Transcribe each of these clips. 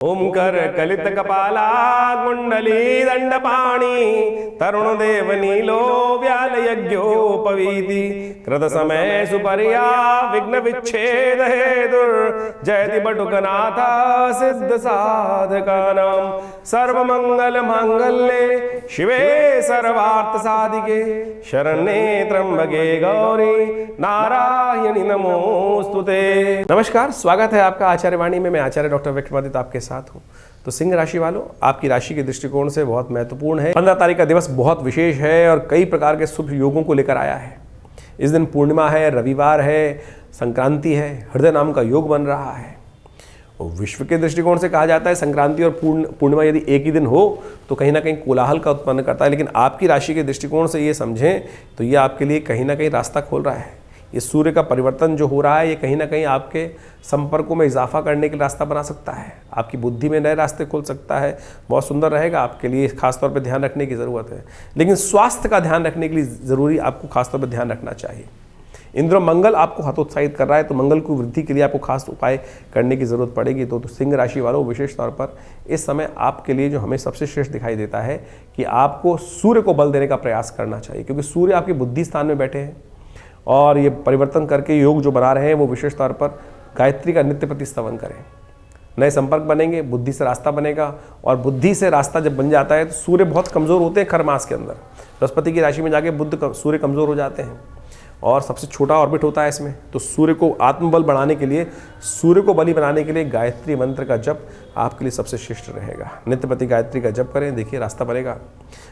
ओंकर कलित कपाला कुंडली दंडपाणी तरुण देव नीलो व्याल यज्ञोपवीति कृत समय सुपर्या विघ्न विच्छेद हेतुर जयति बटुकनाथ सिद्ध साधकानां सर्वमंगल मांगल्ये शिवे सर्वार्थ साधिके शरण्ये त्र्यंबके गौरी नारायणी नमोस्तुते। नमस्कार, स्वागत है आपका आचार्य वाणी में। मैं आचार्य डॉक्टर विक्रमादित्य आपके साथ हूँ। तो सिंह राशि वालों, आपकी राशि के दृष्टिकोण से बहुत महत्वपूर्ण है। 15 तारीख का दिवस बहुत विशेष है और कई प्रकार के शुभ योगों को लेकर आया है। इस दिन पूर्णिमा है, रविवार है, संक्रांति है, हृदय नाम का योग बन रहा है। और विश्व के दृष्टिकोण से कहा जाता है संक्रांति और पूर्णिमा यदि एक ही दिन हो तो कहीं ना कहीं कोलाहल का उत्पन्न करता है, लेकिन आपकी राशि के दृष्टिकोण से ये समझें तो ये आपके लिए कहीं ना कहीं रास्ता खोल रहा है। ये सूर्य का परिवर्तन जो हो रहा है ये कहीं ना कहीं आपके संपर्कों में इजाफा करने के रास्ता बना सकता है, आपकी बुद्धि में नए रास्ते खोल सकता है। बहुत सुंदर रहेगा आपके लिए, खासतौर पे ध्यान रखने की ज़रूरत है। लेकिन स्वास्थ्य का ध्यान रखने के लिए ज़रूरी आपको खासतौर पे ध्यान रखना चाहिए। इंद्र मंगल आपको हतोत्साहित कर रहा है, तो मंगल की वृद्धि के लिए आपको खास उपाय करने की ज़रूरत पड़ेगी। तो सिंह राशि वालों, विशेष तौर पर इस समय आपके लिए जो हमें सबसे श्रेष्ठ दिखाई देता है कि आपको सूर्य को बल देने का प्रयास करना चाहिए, क्योंकि सूर्य आपके बुद्धि स्थान में बैठे हैं और ये परिवर्तन करके योग जो बना रहे हैं वो विशेष तौर पर गायत्री का नित्य प्रति स्तवन करें। नए संपर्क बनेंगे, बुद्धि से रास्ता बनेगा, और बुद्धि से रास्ता जब बन जाता है तो सूर्य बहुत कमज़ोर होते हैं खर मास के अंदर। बृहस्पति की राशि में जाके सूर्य कमज़ोर हो जाते हैं और सबसे छोटा ऑर्बिट होता है इसमें। तो सूर्य को आत्मबल बढ़ाने के लिए, सूर्य को बली बनाने के लिए गायत्री मंत्र का जप आपके लिए सबसे श्रेष्ठ रहेगा। नित्य प्रति गायत्री का जप करें, देखिए रास्ता बनेगा।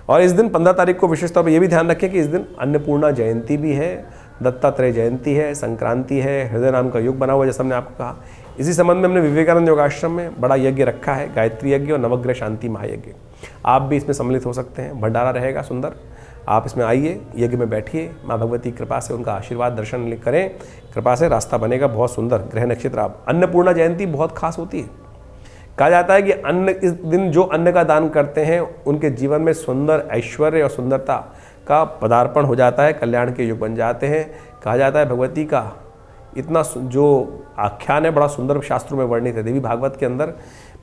और इस दिन 15 तारीख को विशेष तौर पर यह भी ध्यान रखें कि इस दिन अन्नपूर्णा जयंती भी है, दत्तात्रेय जयंती है, संक्रांति है, हृदय नाम का योग बना हुआ है, जैसा हमने आपको कहा। इसी संबंध में हमने विवेकानंद योगाश्रम में बड़ा यज्ञ रखा है, गायत्री यज्ञ और नवग्रह शांति महायज्ञ। आप भी इसमें सम्मिलित हो सकते हैं, भंडारा रहेगा सुंदर। आप इसमें आइए, यज्ञ में बैठिए, माँ भगवती कृपा से उनका आशीर्वाद दर्शन करें, कृपा से रास्ता बनेगा बहुत सुंदर। ग्रह नक्षत्र आप अन्नपूर्णा जयंती बहुत खास होती है। कहा जाता है कि अन्न, इस दिन जो अन्न का दान करते हैं उनके जीवन में सुंदर ऐश्वर्य और सुंदरता का पदार्पण हो जाता है, कल्याण के युग बन जाते हैं। कहा जाता है भगवती का इतना जो आख्यान है बड़ा सुंदर शास्त्रों में वर्णित है। देवी भागवत के अंदर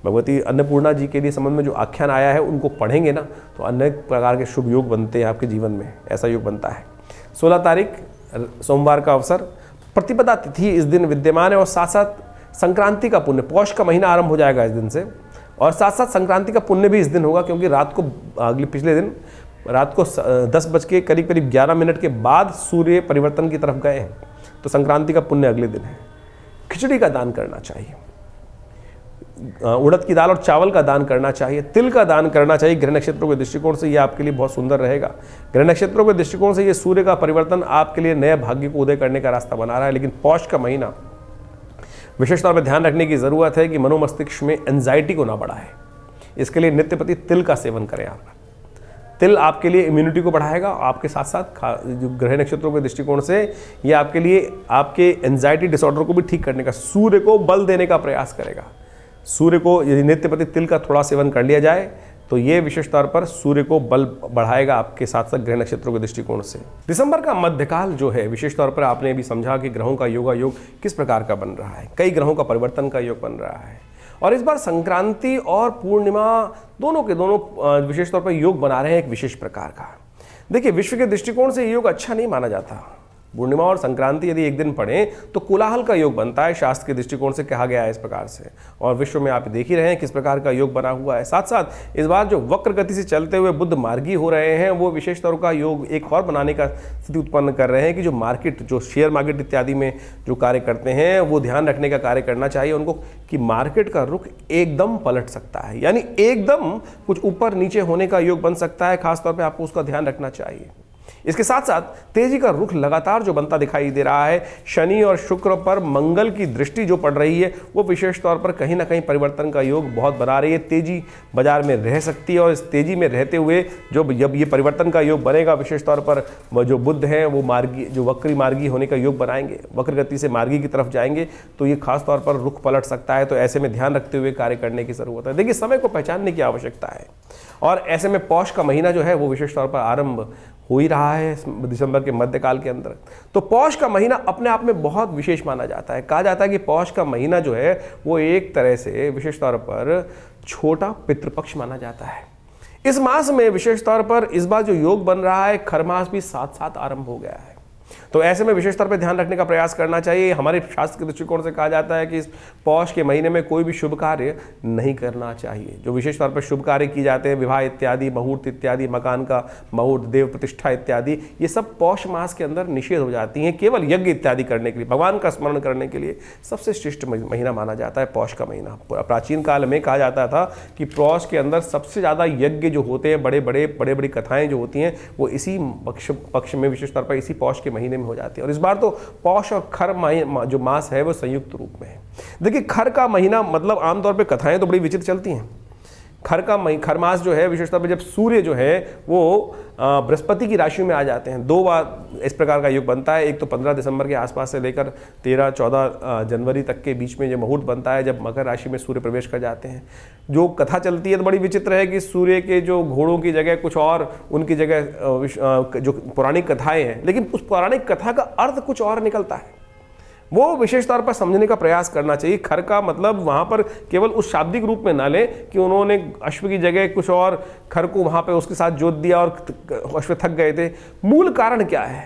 भगवती अन्नपूर्णा जी के लिए संबंध में जो आख्यान आया है उनको पढ़ेंगे ना तो अनेक प्रकार के शुभ योग बनते हैं आपके जीवन में। ऐसा योग बनता है। 16 तारीख सोमवार का अवसर, प्रतिपदा तिथि इस दिन विद्यमान है और साथ साथ संक्रांति का पुण्य, पौष का महीना आरंभ हो जाएगा इस दिन से, और साथ साथ संक्रांति का पुण्य भी इस दिन होगा, क्योंकि रात को पिछले दिन रात को 10 बज के करीब 11 मिनट के बाद सूर्य परिवर्तन की तरफ गए हैं। तो संक्रांति का पुण्य अगले दिन है। खिचड़ी का दान करना चाहिए, उड़द की दाल और चावल का दान करना चाहिए, तिल का दान करना चाहिए। ग्रह नक्षत्रों के दृष्टिकोण से ये आपके लिए बहुत सुंदर रहेगा। ग्रह नक्षत्रों के दृष्टिकोण से ये सूर्य का परिवर्तन आपके लिए नए भाग्य को उदय करने का रास्ता बना रहा है। लेकिन पौष का महीना विशेष तौर पर ध्यान रखने की ज़रूरत है कि मनोमस्तिष्क में एंजाइटी को ना बढ़ाए। इसके लिए नित्य प्रति तिल का सेवन करें आप। तिल आपके लिए इम्यूनिटी को बढ़ाएगा। आपके साथ साथ जो ग्रह नक्षत्रों के दृष्टिकोण से ये आपके लिए आपके एंजाइटी डिसऑर्डर को भी ठीक करने का, सूर्य को बल देने का प्रयास करेगा। सूर्य को यदि नित्य प्रति तिल का थोड़ा सेवन कर लिया जाए तो ये विशेष तौर पर सूर्य को बल बढ़ाएगा आपके साथ साथ ग्रह नक्षत्रों के दृष्टिकोण से। दिसंबर का मध्यकाल जो है, विशेष तौर पर आपने भी समझा कि ग्रहों का योग किस प्रकार का बन रहा है। कई ग्रहों का परिवर्तन का योग बन रहा है और इस बार संक्रांति और पूर्णिमा दोनों के दोनों विशेष तौर पर योग बना रहे हैं एक विशेष प्रकार का। देखिए, विश्व के दृष्टिकोण से योग अच्छा नहीं माना जाता। पूर्णिमा और संक्रांति यदि एक दिन पढ़ें तो कोलाहल का योग बनता है, शास्त्र के दृष्टिकोण से कहा गया है इस प्रकार से। और विश्व में आप देख ही रहे हैं किस प्रकार का योग बना हुआ है। साथ साथ इस बार जो वक्र गति से चलते हुए बुध मार्गी हो रहे हैं वो विशेष तौर का योग एक और बनाने का स्थिति उत्पन्न कर रहे हैं कि जो मार्केट, जो शेयर मार्केट इत्यादि में जो कार्य करते हैं वो ध्यान रखने का कार्य करना चाहिए उनको कि मार्केट का रुख एकदम पलट सकता है, यानी एकदम कुछ ऊपर नीचे होने का योग बन सकता है। खासतौर पर आपको उसका ध्यान रखना चाहिए। इसके साथ साथ तेजी का रुख लगातार जो बनता दिखाई दे रहा है, शनि और शुक्र पर मंगल की दृष्टि जो पड़ रही है वो विशेष तौर पर कहीं ना कहीं परिवर्तन का योग बहुत बना रही है। तेजी बाजार में रह सकती है और इस तेजी में रहते हुए जब ये परिवर्तन का योग बनेगा, विशेष तौर पर जो बुध हैं वो मार्गी, जो वक्री मार्गी होने का योग बनाएंगे, वक्र गति से मार्गी की तरफ जाएंगे, तो ये खास तौर पर रुख पलट सकता है। तो ऐसे में ध्यान रखते हुए कार्य करने की जरूरत है। देखिए, समय को पहचानने की आवश्यकता है और ऐसे में पौष का महीना जो है वो विशेष तौर पर आरंभ हो ही रहा है दिसंबर के मध्यकाल के अंदर। तो पौष का महीना अपने आप में बहुत विशेष माना जाता है। कहा जाता है कि पौष का महीना जो है वो एक तरह से विशेष तौर पर छोटा पितृपक्ष माना जाता है। इस मास में विशेष तौर पर इस बार जो योग बन रहा है, खर मास भी साथ साथ आरंभ हो गया है। तो ऐसे में विशेष तौर पर ध्यान रखने का प्रयास करना चाहिए। हमारे शास्त्र के दृष्टिकोण से कहा जाता है कि इस पौष के महीने में कोई भी शुभ कार्य नहीं करना चाहिए। जो विशेष तौर पर शुभ कार्य किए जाते हैं, विवाह इत्यादि, मुहूर्त इत्यादि, मकान का मुहूर्त, देव प्रतिष्ठा इत्यादि, ये सब पौष मास के अंदर निषेध हो जाती हैं। केवल यज्ञ इत्यादि करने के लिए, भगवान का स्मरण करने के लिए सबसे श्रेष्ठ महीना माना जाता है पौष का महीना। प्राचीन काल में कहा जाता था कि पौष के अंदर सबसे ज़्यादा यज्ञ जो होते हैं, बड़े बड़ी कथाएं जो होती हैं, वो इसी पक्ष में विशेष तौर पर इसी पौष के महीने में हो जाती है। और इस बार तो पौष और खर जो मास है वो संयुक्त रूप में है। देखिए, खर का महीना मतलब आमतौर पे कथाएं तो बड़ी विचित्र चलती हैं। खर मास जो है विशेष तौर पर जब सूर्य जो है वो बृहस्पति की राशि में आ जाते हैं, 2 बार इस प्रकार का योग बनता है। एक तो 15 दिसंबर के आसपास से लेकर 13-14 जनवरी तक के बीच में जो मुहूर्त बनता है, जब मकर राशि में सूर्य प्रवेश कर जाते हैं। जो कथा चलती है तो बड़ी विचित्र है कि सूर्य के जो घोड़ों की जगह कुछ और, उनकी जगह जो पौराणिक कथाएं हैं, लेकिन उस पौराणिक कथा का अर्थ कुछ और निकलता है। वो विशेष तौर पर समझने का प्रयास करना चाहिए। खर का मतलब वहाँ पर केवल उस शाब्दिक रूप में ना ले कि उन्होंने अश्व की जगह कुछ और खर को वहाँ पे उसके साथ जोत दिया और अश्व थक गए थे। मूल कारण क्या है?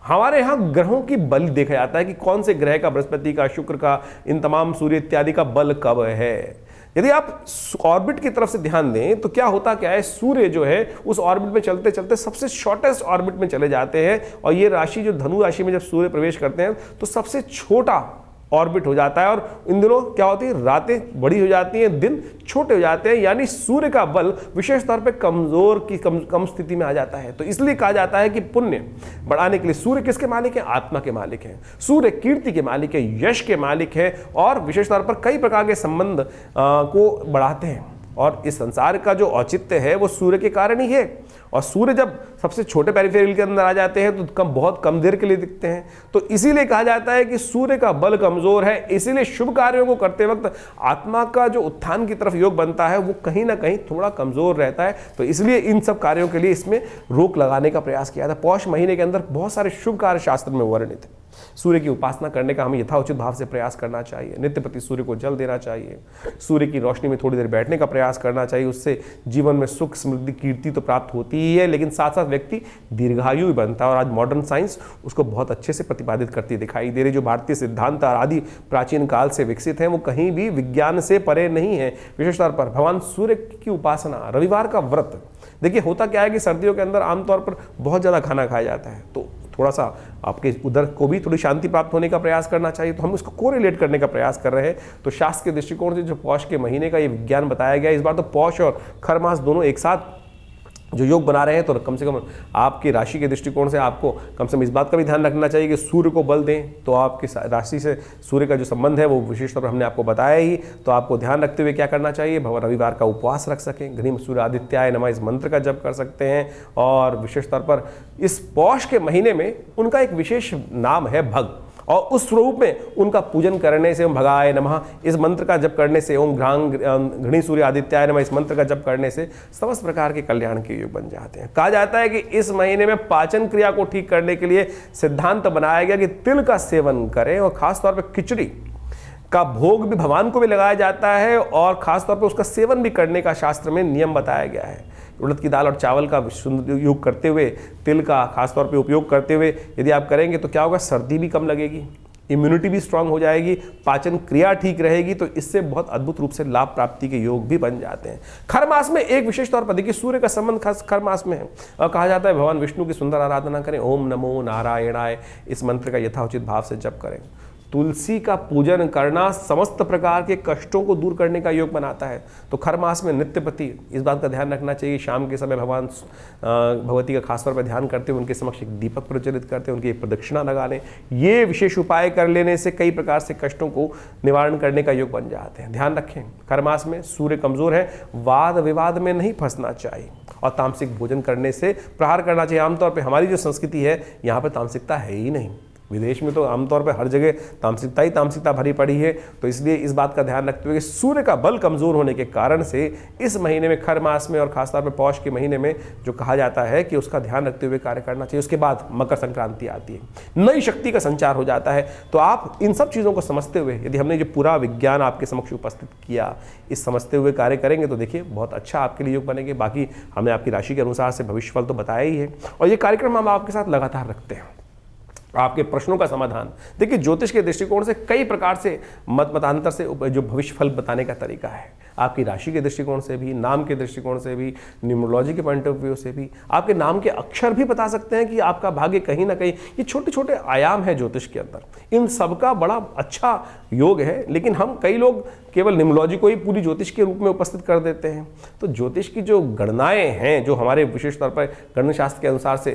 हमारे यहाँ ग्रहों की बल देखा जाता है कि कौन से ग्रह का, बृहस्पति का, शुक्र का, इन तमाम सूर्य इत्यादि का बल कब है। यदि आप ऑर्बिट की तरफ से ध्यान दें तो क्या होता क्या है, सूर्य जो है उस ऑर्बिट में चलते चलते सबसे शॉर्टेस्ट ऑर्बिट में चले जाते हैं। और ये राशि जो धनु राशि में जब सूर्य प्रवेश करते हैं तो सबसे छोटा ऑर्बिट हो जाता है। और इन दिनों क्या होती है, रातें बड़ी हो जाती हैं, दिन छोटे हो जाते हैं, यानी सूर्य का बल विशेष तौर पे कमजोर की कम स्थिति में आ जाता है। तो इसलिए कहा जाता है कि पुण्य बढ़ाने के लिए सूर्य किसके मालिक हैं? आत्मा के मालिक हैं। सूर्य कीर्ति के मालिक है, यश के मालिक है, और विशेष तौर पर कई प्रकार के संबंध को बढ़ाते हैं। और इस संसार का जो औचित्य है वो सूर्य के कारण ही है। और सूर्य जब सबसे छोटे पेरिफेरल के अंदर आ जाते हैं तो बहुत कम देर के लिए दिखते हैं। तो इसीलिए कहा जाता है कि सूर्य का बल कमजोर है। इसीलिए शुभ कार्यों को करते वक्त आत्मा का जो उत्थान की तरफ योग बनता है वो कहीं ना कहीं थोड़ा कमजोर रहता है। तो इसलिए इन सब कार्यों के लिए इसमें रोक लगाने का प्रयास किया था। पौष महीने के अंदर बहुत सारे शुभ कार्य शास्त्र में वर्णित है। सूर्य की उपासना करने का हमें यथाउचित भाव से प्रयास करना चाहिए। नित्य प्रति सूर्य को जल देना चाहिए। सूर्य की रोशनी में थोड़ी देर बैठने का प्रयास करना चाहिए। उससे जीवन में सुख, समृद्धि, कीर्ति तो प्राप्त होती ही है, लेकिन साथ साथ व्यक्ति दीर्घायु भी बनता है। और आज मॉडर्न साइंस उसको बहुत अच्छे से प्रतिपादित करती दिखाई दे रही। जो भारतीय सिद्धांत आदि प्राचीन काल से विकसित हैं वो कहीं भी विज्ञान से परे नहीं है। विशेष तौर पर भगवान सूर्य की उपासना, रविवार का व्रत। देखिए, होता क्या है कि सर्दियों के अंदर आमतौर पर बहुत ज़्यादा खाना खाया जाता है, तो थोड़ा सा आपके उधर को भी थोड़ी शांति प्राप्त होने का प्रयास करना चाहिए। तो हम उसको कोरिलेट करने का प्रयास कर रहे हैं। तो शास्त्र के दृष्टिकोण से जो पौष के महीने का ये विज्ञान बताया गया, इस बार तो पौष और खर मास दोनों एक साथ जो योग बना रहे हैं, तो कम से कम आपकी राशि के दृष्टिकोण से आपको कम से कम इस बात का भी ध्यान रखना चाहिए कि सूर्य को बल दें। तो आपकी राशि से सूर्य का जो संबंध है वो विशेष तौर पर हमने आपको बताया ही। तो आपको ध्यान रखते हुए क्या करना चाहिए, रविवार का उपवास रख सकें, घनीम सूर्य आदित्याय नमः इस मंत्र का जप कर सकते हैं। और विशेष तौर पर इस पौष के महीने में उनका एक विशेष नाम है भग, और उस स्वरूप में उनका पूजन करने से, ओम भगाय नमः इस मंत्र का जप करने से, ओम घृणी सूर्य आदित्याय नमः इस मंत्र का जप करने से समस्त प्रकार के कल्याण के योग बन जाते हैं। कहा जाता है कि इस महीने में पाचन क्रिया को ठीक करने के लिए सिद्धांत बनाया गया कि तिल का सेवन करें, और खासतौर पर खिचड़ी का भोग भी भगवान को भी लगाया जाता है, और खासतौर पर उसका सेवन भी करने का शास्त्र में नियम बताया गया है। उड़द की दाल और चावल का योग करते हुए, तिल का खासतौर पे उपयोग करते हुए यदि आप करेंगे तो क्या होगा, सर्दी भी कम लगेगी, इम्यूनिटी भी स्ट्रांग हो जाएगी, पाचन क्रिया ठीक रहेगी। तो इससे बहुत अद्भुत रूप से लाभ प्राप्ति के योग भी बन जाते हैं। खर मास में एक विशेष तौर पर देखिए, सूर्य का संबंध खास खर मास में है, और कहा जाता है भगवान विष्णु की सुंदर आराधना करें, ओम नमो नारायणाय इस मंत्र का यथाउचित भाव से जप करें। तुलसी का पूजन करना समस्त प्रकार के कष्टों को दूर करने का योग बनाता है। तो खर मास में नित्य प्रति इस बात का ध्यान रखना चाहिए, शाम के समय भगवान भगवती का खासतौर पर ध्यान करते हुए उनके समक्ष एक दीपक प्रज्वलित करते हैं, उनकी एक प्रदक्षिणा लगा लें। ये विशेष उपाय कर लेने से कई प्रकार से कष्टों को निवारण करने का योग बन जाते हैं। ध्यान रखें, खर मास में सूर्य कमजोर है, वाद विवाद में नहीं फंसना चाहिए, और तामसिक भोजन करने से प्रहार करना चाहिए। आमतौर पर हमारी जो संस्कृति है यहाँ पर तामसिकता है ही नहीं। विदेश में तो आमतौर पर हर जगह तामसिकता ही तामसिकता भरी पड़ी है। तो इसलिए इस बात का ध्यान रखते हुए कि सूर्य का बल कमजोर होने के कारण से इस महीने में, खर मास में और खासतौर पर पौष के महीने में जो कहा जाता है कि उसका ध्यान रखते हुए कार्य करना चाहिए। उसके बाद मकर संक्रांति आती है, नई शक्ति का संचार हो जाता है। तो आप इन सब चीज़ों को समझते हुए, यदि हमने जो पूरा विज्ञान आपके समक्ष उपस्थित किया, इस समझते हुए कार्य करेंगे तो देखिए बहुत अच्छा आपके लिए योग बनेंगे। बाकी हमने आपकी राशि के अनुसार से भविष्यफल तो बताया ही है, और ये कार्यक्रम हम आपके साथ लगातार रखते हैं। आपके प्रश्नों का समाधान, देखिए ज्योतिष के दृष्टिकोण से कई प्रकार से मतांतर से जो भविष्यफल बताने का तरीका है, आपकी राशि के दृष्टिकोण से भी, नाम के दृष्टिकोण से भी, न्यूमरोलॉजी के पॉइंट ऑफ व्यू से भी, आपके नाम के अक्षर भी बता सकते हैं कि आपका भाग्य कहीं ना कहीं, ये छोटे छोटे आयाम है ज्योतिष के अंदर, इन सबका बड़ा अच्छा योग है। लेकिन हम कई लोग केवल न्यूमरोलॉजी को ही पूरी ज्योतिष के रूप में उपस्थित कर देते हैं। तो ज्योतिष की जो गणनाएं हैं, जो हमारे विशेष तौर पर गणनाशास्त्र के अनुसार से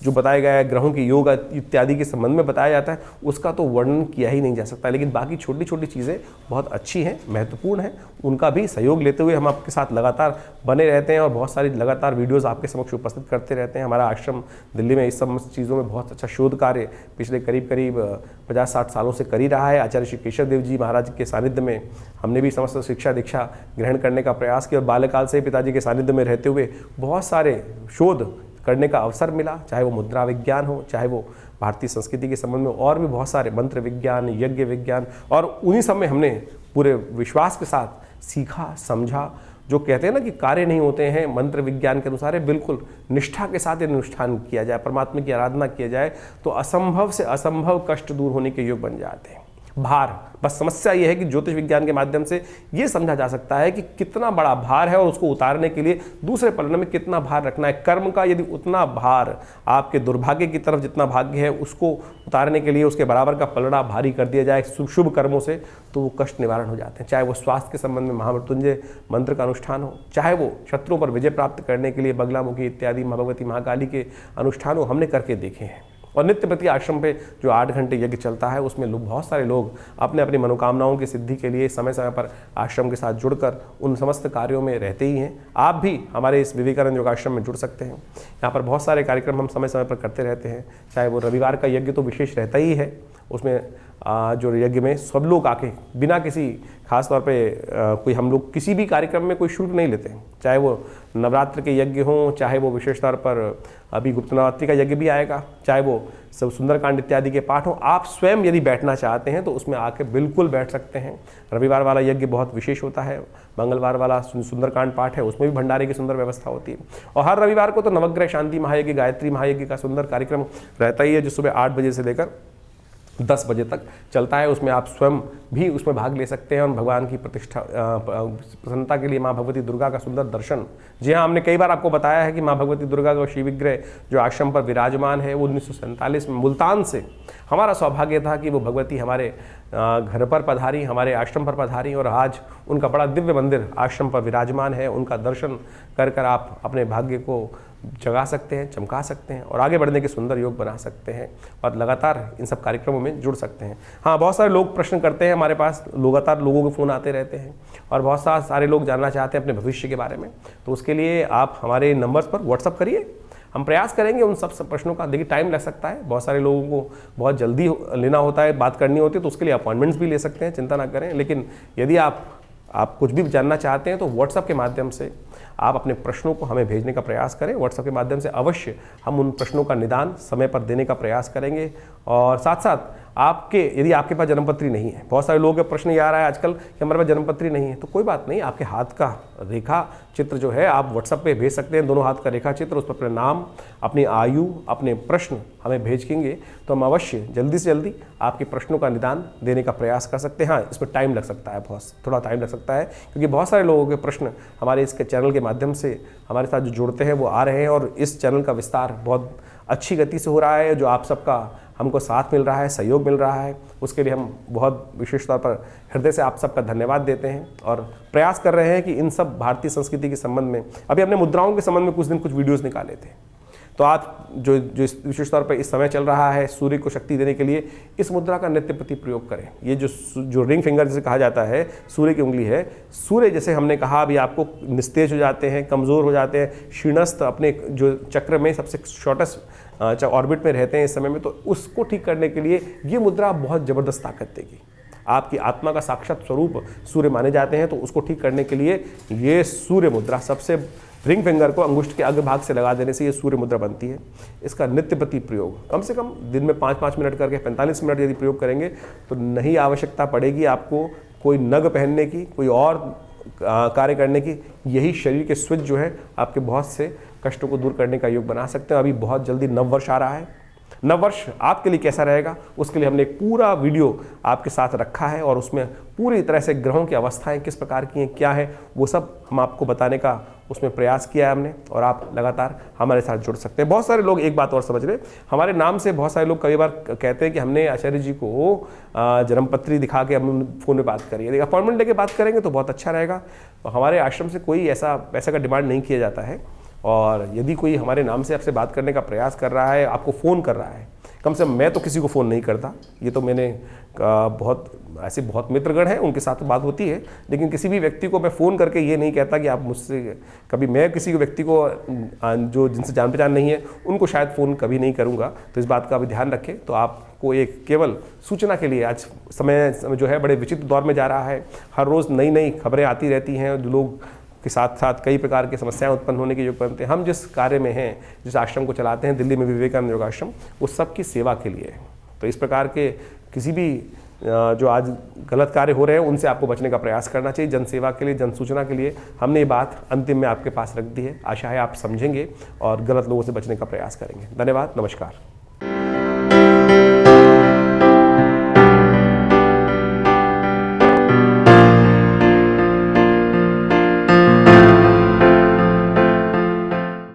जो बताया गया है, ग्रहों की योग इत्यादि के संबंध में बताया जाता है, उसका तो वर्णन किया ही नहीं जा सकता। लेकिन बाकी छोटी छोटी चीज़ें बहुत अच्छी हैं, महत्वपूर्ण हैं, उनका भी सहयोग लेते हुए हम आपके साथ लगातार बने रहते हैं और बहुत सारी लगातार वीडियोस आपके समक्ष उपस्थित करते रहते हैं। हमारा आश्रम दिल्ली में इस सब चीज़ों में बहुत अच्छा शोध कार्य पिछले करीब 50-60 सालों से कर ही रहा है। आचार्य श्री केशव देव जी महाराज के सानिध्य में हमने भी समस्त शिक्षा दीक्षा ग्रहण करने का प्रयास किया और बाल्यकाल से पिताजी के सानिध्य में रहते हुए बहुत सारे शोध करने का अवसर मिला, चाहे वो मुद्रा विज्ञान हो, चाहे वो भारतीय संस्कृति के संबंध में और भी बहुत सारे मंत्र विज्ञान, यज्ञ विज्ञान, और उन्हीं सब में हमने पूरे विश्वास के साथ सीखा, समझा। जो कहते हैं ना कि कार्य नहीं होते हैं मंत्र विज्ञान के अनुसार, बिल्कुल निष्ठा के साथ अनुष्ठान किया जाए, परमात्मा की आराधना किया जाए तो असंभव से असंभव कष्ट दूर होने के योग बन जाते हैं। भार, बस समस्या यह है कि ज्योतिष विज्ञान के माध्यम से ये समझा जा सकता है कि कितना बड़ा भार है और उसको उतारने के लिए दूसरे पलड़े में कितना भार रखना है। कर्म का यदि उतना भार, आपके दुर्भाग्य की तरफ जितना भाग्य है उसको उतारने के लिए उसके बराबर का पलड़ा भारी कर दिया जाए शुभ कर्मों से, तो वो कष्ट निवारण हो जाते हैं। चाहे वो स्वास्थ्य के संबंध में महामृत्युंजय मंत्र का अनुष्ठान हो, चाहे वो शत्रुओं पर विजय प्राप्त करने के लिए बगलामुखी इत्यादि माँ भगवती महाकाली के अनुष्ठान हो, हमने करके देखे हैं। और नित्य प्रति आश्रम पे जो 8 घंटे यज्ञ चलता है उसमें बहुत सारे लोग अपने अपनी मनोकामनाओं की सिद्धि के लिए समय समय पर आश्रम के साथ जुड़कर उन समस्त कार्यों में रहते ही हैं। आप भी हमारे इस विवेकानंद योगाश्रम में जुड़ सकते हैं। यहाँ पर बहुत सारे कार्यक्रम हम समय समय पर करते रहते हैं। चाहे वो रविवार का यज्ञ तो विशेष रहता ही है, उसमें जो यज्ञ में सब लोग आके बिना किसी खास तौर पे कोई, हम लोग किसी भी कार्यक्रम में कोई शुल्क नहीं लेते हैं। चाहे वो नवरात्र के यज्ञ हों, चाहे वो विशेष तौर पर अभी गुप्त नवरात्रि का यज्ञ भी आएगा, चाहे वो सब सुंदरकांड इत्यादि के पाठ हों, आप स्वयं यदि बैठना चाहते हैं तो उसमें आके बिल्कुल बैठ सकते हैं। रविवार वाला यज्ञ बहुत विशेष होता है, मंगलवार वाला सुंदरकांड पाठ है, उसमें भी भंडारे की सुंदर व्यवस्था होती है। और हर रविवार को तो नवग्रह शांति महायज्ञ, गायत्री महायज्ञ का सुंदर कार्यक्रम रहता ही है, जो सुबह 8 बजे से लेकर 10 बजे तक चलता है। उसमें आप स्वयं भी उसमें भाग ले सकते हैं और भगवान की प्रतिष्ठा प्रसन्नता के लिए माँ भगवती दुर्गा का सुंदर दर्शन। जी हाँ, हमने कई बार आपको बताया है कि माँ भगवती दुर्गा का शिव विग्रह जो आश्रम पर विराजमान है, वो 1947 में मुल्तान से हमारा सौभाग्य था कि वो भगवती हमारे घर पर पधारी, हमारे आश्रम पर पधारी, और आज उनका बड़ा दिव्य मंदिर आश्रम पर विराजमान है। उनका दर्शन कर कर आप अपने भाग्य को जगा सकते हैं, चमका सकते हैं और आगे बढ़ने के सुंदर योग बना सकते हैं और लगातार इन सब कार्यक्रमों में जुड़ सकते हैं। हाँ, बहुत सारे लोग प्रश्न करते हैं, हमारे पास लगातार लोगों के फ़ोन आते रहते हैं और बहुत सारे लोग जानना चाहते हैं अपने भविष्य के बारे में। तो उसके लिए आप हमारे नंबर्स पर व्हाट्सअप करिए, हम प्रयास करेंगे उन सब प्रश्नों का। देखिए टाइम लग सकता है, बहुत सारे लोगों को बहुत जल्दी लेना होता है, बात करनी होती है, तो उसके लिए अपॉइंटमेंट्स भी ले सकते हैं, चिंता ना करें। लेकिन यदि आप कुछ भी जानना चाहते हैं तो व्हाट्सएप के माध्यम से आप अपने प्रश्नों को हमें भेजने का प्रयास करें। व्हाट्सएप के माध्यम से अवश्य हम उन प्रश्नों का निदान समय पर देने का प्रयास करेंगे। और साथ साथ यदि आपके पास जन्मपत्री नहीं है, बहुत सारे लोगों का प्रश्न ये आ रहा है आजकल कि हमारे पास जन्मपत्री नहीं है, तो कोई बात नहीं, आपके हाथ का रेखा चित्र जो है आप व्हाट्सएप पे भेज सकते हैं, दोनों हाथ का रेखा चित्र, उस पर अपने नाम, अपनी आयु, अपने प्रश्न हमें भेजेंगे तो हम अवश्य जल्दी से जल्दी आपके प्रश्नों का निदान देने का प्रयास कर सकते हैं। हाँ, इसमें टाइम लग सकता है, थोड़ा टाइम लग सकता है, क्योंकि बहुत सारे लोगों के प्रश्न हमारे इस चैनल के माध्यम से हमारे साथ जो जुड़ते हैं वो आ रहे हैं और इस चैनल का विस्तार बहुत अच्छी गति से हो रहा है। जो आप सबका हमको साथ मिल रहा है, सहयोग मिल रहा है, उसके लिए हम बहुत विशेष तौर पर हृदय से आप सबका धन्यवाद देते हैं और प्रयास कर रहे हैं कि इन सब भारतीय संस्कृति के संबंध में, अभी हमने मुद्राओं के संबंध में कुछ वीडियोस निकाले थे, तो आप जो विशेष तौर पर इस समय चल रहा है सूर्य को शक्ति देने के लिए इस मुद्रा का नित्य प्रति प्रयोग करें। ये जो रिंग फिंगर जिसे कहा जाता है, सूर्य की उंगली है। सूर्य जैसे हमने कहा अभी आपको निस्तेज हो जाते हैं, कमज़ोर हो जाते हैं, क्षीणस्थ अपने जो चक्र में सबसे शॉर्टेस्ट ऑर्बिट में रहते हैं इस समय में, तो उसको ठीक करने के लिए ये मुद्रा बहुत ज़बरदस्त ताकत देगी। आपकी आत्मा का साक्षात स्वरूप सूर्य माने जाते हैं, तो उसको ठीक करने के लिए ये सूर्य मुद्रा सबसे रिंग फिंगर को अंगुष्ठ के अग्रभाग से लगा देने से ये सूर्य मुद्रा बनती है। इसका नित्य प्रति प्रयोग कम से कम दिन में 5-5 मिनट करके 45 मिनट यदि प्रयोग करेंगे तो नहीं आवश्यकता पड़ेगी आपको कोई नग पहनने की, कोई और कार्य करने की। यही शरीर के स्विच जो है आपके बहुत से कष्टों को दूर करने का योग बना सकते हैं। अभी बहुत जल्दी नववर्ष आ रहा है। नववर्ष आपके लिए कैसा रहेगा उसके लिए हमने एक पूरा वीडियो आपके साथ रखा है और उसमें पूरी तरह से ग्रहों की अवस्थाएं किस प्रकार की हैं, क्या है, वो सब हम आपको बताने का उसमें प्रयास किया है हमने, और आप लगातार हमारे साथ जुड़ सकते हैं। बहुत सारे लोग एक बात और समझ लें, हमारे नाम से बहुत सारे लोग कई बार कहते हैं कि हमने आचार्य जी को जन्मपत्री दिखा के हम फ़ोन में बात करिए, अपॉइंटमेंट लेके बात करेंगे तो बहुत अच्छा रहेगा। हमारे आश्रम से कोई ऐसा पैसे का डिमांड नहीं किया जाता है, और यदि कोई हमारे नाम से आपसे बात करने का प्रयास कर रहा है, आपको फ़ोन कर रहा है, कम से कम मैं तो किसी को फ़ोन नहीं करता, ये तो मैंने बहुत मित्रगण हैं उनके साथ बात होती है, लेकिन किसी भी व्यक्ति को मैं फ़ोन करके ये नहीं कहता कि आप मुझसे कभी, मैं किसी व्यक्ति को जो जिनसे जान पहचान नहीं है उनको शायद फ़ोन कभी नहीं करूँगा। तो इस बात का भी ध्यान रखें। तो आपको एक केवल सूचना के लिए, आज समय जो है बड़े विचित्र दौर में जा रहा है, हर रोज़ नई नई खबरें आती रहती हैं, लोग के साथ साथ कई प्रकार की समस्याएं उत्पन्न होने के योग बनते हैं। हम जिस कार्य में हैं, जिस आश्रम को चलाते हैं दिल्ली में विवेकानंद योगाश्रम, वो सबकी सेवा के लिए है। तो इस प्रकार के किसी भी जो आज गलत कार्य हो रहे हैं उनसे आपको बचने का प्रयास करना चाहिए। जन सेवा के लिए, जन सूचना के लिए हमने ये बात अंतिम में आपके पास रख दी है। आशा है आप समझेंगे और गलत लोगों से बचने का प्रयास करेंगे। धन्यवाद, नमस्कार।